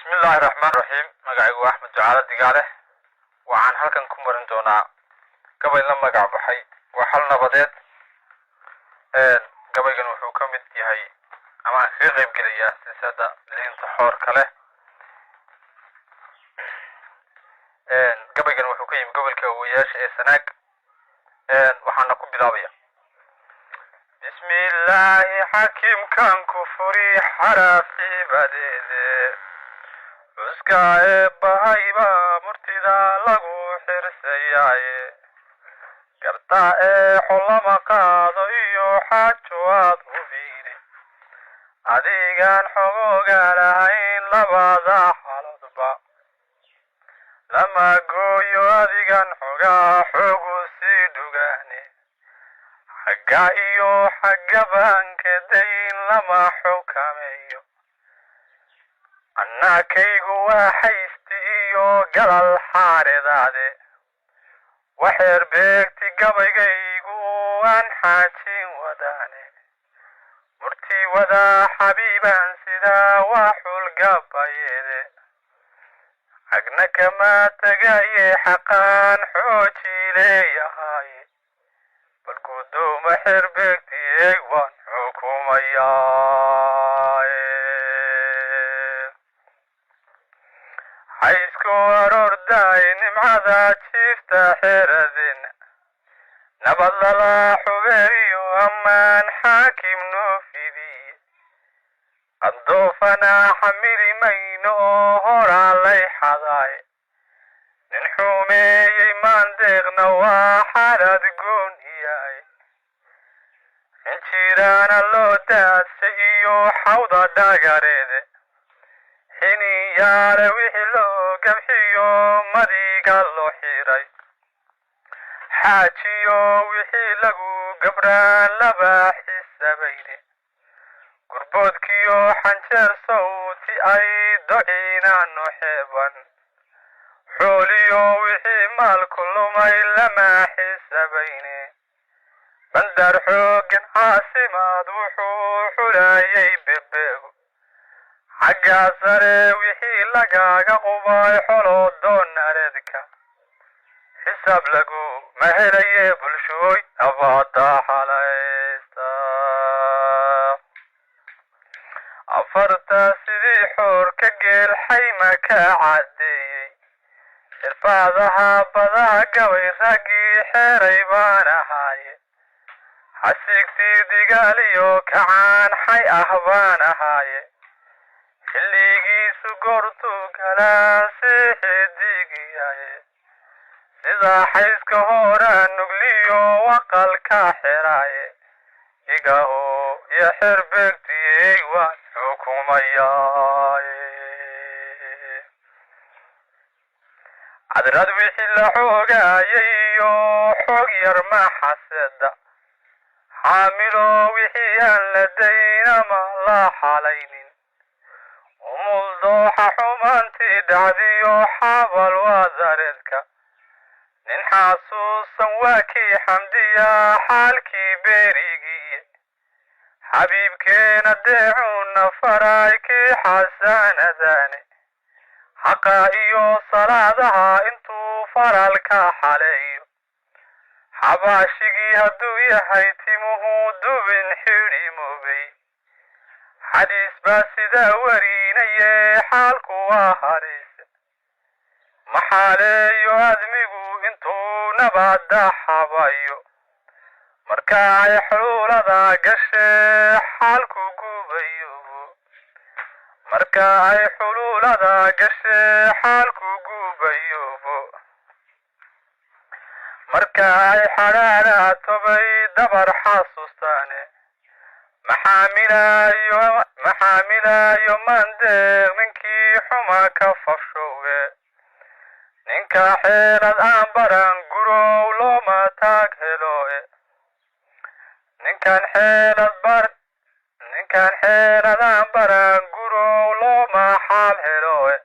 Bismillahirrahmanirrahim. Magacaygu waa Axmed Ducaale Digaale. Waxaan halkan ku marin doonaa gabay la magac baxay waa xal nabadeed. Gabaygan wuxuu ka mid yahay ama aan kaga qayb gelayaa silsilada liinta xoorka leh. Gabaygan wuxuu ka yimid gobolka Weyaasha ee Sanaag. Waxaana ku bilaabaya Bismillaahi xakiimkan ku furi xarafi badeede uska bahayba murtida lagu xirsayaaye garta xolama qaado iyo xajoad hubiine adigan xogooga lahayn labada xaladba lama gooyo adigan xogaa xogu sii dhugaane xagga iyo xagga baanka dayn lama xukameeyo annakaygu waa haysti iyo galal xaaredaade waxeer beegti gabaygaygu aan xaajin wadaane murti wadaa xabiiban sidaa waa xulgabayeede xagna kama tagaye xaqaan xooji leeyahay bal gudooma xeer beegtiyey waan xukumayaaye haysku aroordaay nimcada jiifta xeeradina nabad lala xubeeriyo ammaan xaakim noo fidiye andoofana xamili mayno oo horaa lay xadaaye nin xumeeyey maandeeqna waa xaalad gooniyaay injiraana loo daadsay iyo xawda dhagareede xiniyaale wixii loo gabxiyo madiga loo xiray xaajiyo wixii lagu gabraan laba xisabayne gurboodkiyo xanjeer sawti ay dociinaano xeeban xooliyo wixii maalku lumay lama xisabayne bandar xooggan caasimaad wuxuu xulayay bebeego xagga sare wixii lagaaga qubay xolo doonareedka xisaab lagu ma helaye bulshooy abaada xalaysta afarta sidii xoor ka geel xayma ka caddeeyey xirfaadaha badaha gabay raggii xeeray baan ahaaye xasigtii digaaliyo kacaan xay ah baan ahaaye xilligiisu goortuu galaan sii xidigiyaye sidaa xayska horaa nugliyo waqalka xeraaye igaho iyo xeer beegtiyey waan xukumayaaye cadrad wixii la xoogaayay iyo xoog yar maxaseda xaamilo wixii aan la daynama la xalaynin umul dooxa xumaantii dhacdiyo xabal wadareedka nin xasuusan waa kii xamdiya xaalkii beerigiiye xabiibkeena deecuuna faray kii xasanadaane xaqa iyo salaadaha intuu faralka xaleeyo xabaashigii hadduu yahay timuhu dubin xidhi moobay xadiis baa sidaa warinaye xaalku waa hariise maxaaleeyo admigu intuu nabadda xabayo marka ay xuluulada gashee xaalku gubayobo marka ay xuluulada gashee xaalku gubayobo marka ay xadhaadha tobay dabar xasuustaane maxaamilaayo maandeeq ninkii xuma ka fafshooge ninka xeelad aan baran gurow looma taag heloe ninkan xeelad aan baran gurow looma xaal heloe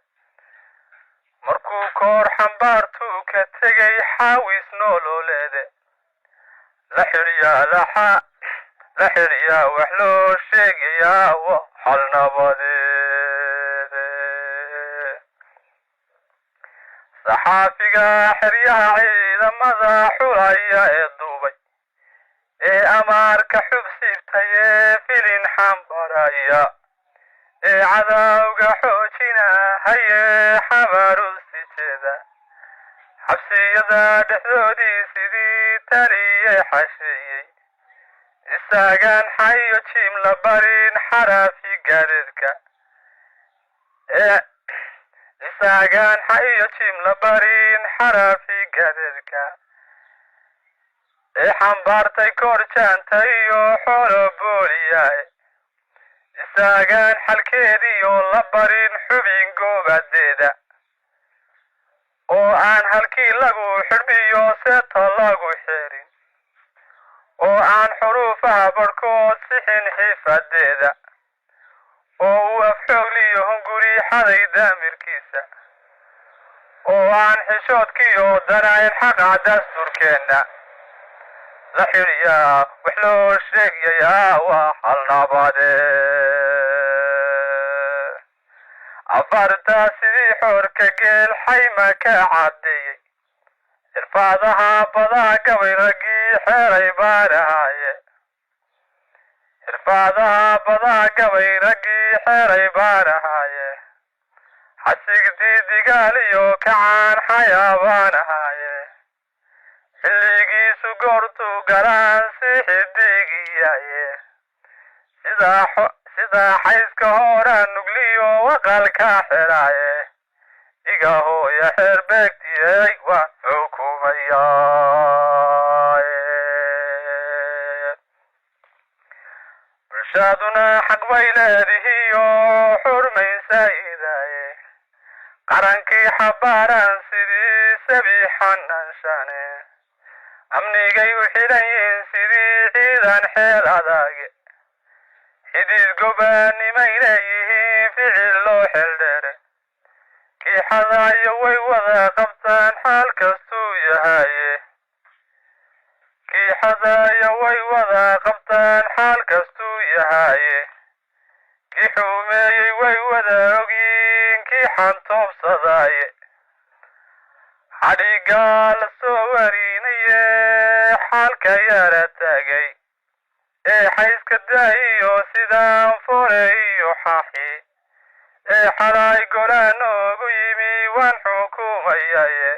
markuu koor xambaartuu ka tegay xaawis nololeede la xidhiyaa wax loo sheegayaa xal nabadeede saxaafiga xeryaha ciidamada xulaya ee duubay ee amaarka xubsiibtay ee filin xambaraya ee cadawga xoojinahaye xabaru si jeeda xabsiyada dhexdoodii sidii taliye xasheeyey isagaan xayo jiim la barin xarafi gadeedka isagaan xayo jiim la barin xarafi gadeedka ee xambaartay korjaanta iyo xoolo booliyae isagaan xalkeediioo la barin xubin goobadeeda oo aan halkii lagu xidhmiyo seeta lagu xerin oo aan xuruufaha barhkood sixin xifadeeda oo uu afxoogliyo hunguri xaday daamirkiisa oo aan xishoodkiyo danayn xaqa dastuurkeenna la xidhiyaa wax loo sheegayaa waa hal nabade afartaa sidii xoorka geel xayma ka caddeeyey xirfaadaha badaa gabay raggii xeeray baan ahaaye xirfaadaha badaa gabay raggii xeeray baan ahaaye xasigdii digaal iyo kacaan xayaa baan ahaaye xilligiisu goortuu galaan si xidigiyaye sidaa xayska horaa nugliyo waqalka xidhaaye iga hooya xeer beegtiyey waan xukumayaaye bulshaduna xaq bay leedihiyo xurmaysaydaye qarankii xabaaraan sidii sabi xanaanshane amnigay u xidhan yihiin sidii ciidan xeel adaage xidid gobaannimay leeyihiin ficil loo xeldheere kii xadaayo way wada qabtaan xaal kastuu yahaye kii xadaayo way wada qabtaan xaal kastuu yahaye kii xumeeyey way wada ogyiin kii xantoobsadaaye xadhigaa la soo warinaye xaalka yara taagay ee xayska daayiyo sidaan fore iyo xaaxi ee xalaay golaan noogu yimi waan xukumayaye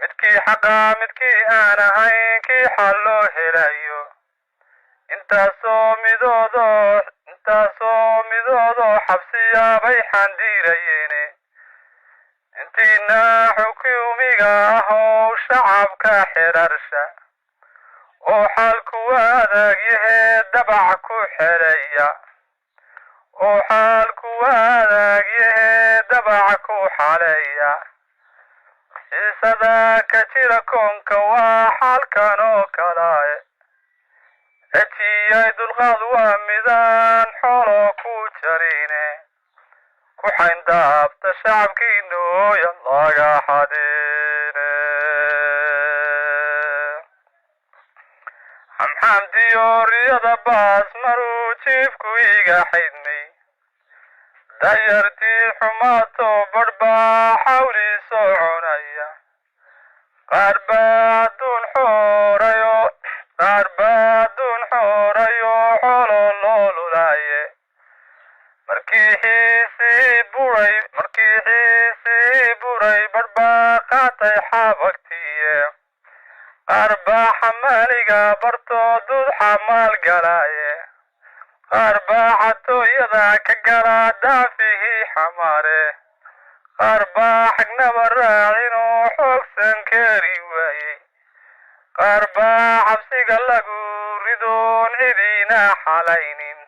midkii xaqaa midkii aan ahayn kii xal loo helayo intaasoo midoodoo xabsiyaabay xandiirayeene intiina xukuumiga ahow shacabka xidharsha oo xaalku adag yahee dabac ku xelaya oo xaalku adag yahee dabac ku xaleeya xiisada ka jira koonka waa xaalkan oo kalaaye ejiyay dulqaad waa midaan xoolo ku jarine ku xayndaabta shacabkiinooya laga xadine xamxamdiyo riyada baas maruu jiifku iga xaydmay dayartii xumaato badhbaa xawli soconaya qaar baa adduun xoorayo xolo loo lulaaye markii xiisii buray badhbaa qaatay xabagtiye qaar baa xamaaliga bartoo dud xamaal galaaye qaar baa xatooyada ka galaa daafihii xamaare qaar baa xagnaba raacinoo xoogsan keri waayey qaar baa xabsiga lagu ridoon cidiina xalaynin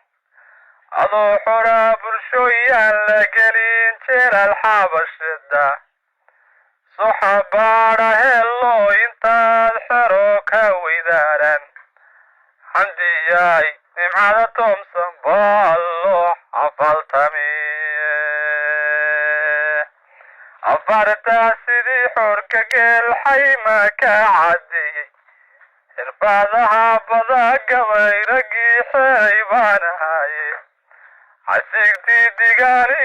adoo xoraa bulshooyaan la gelin jeelal xabashada soo xabaadha hello intaad xero ka weydaaran xamdiyaay nimcada toomsan baa loo xafaltamiye afartaa sidii xoorka geel xayma ka caddeeyey xirfaadaha badaa gabay raggii xeeray baan ahaaye xasigtii digaali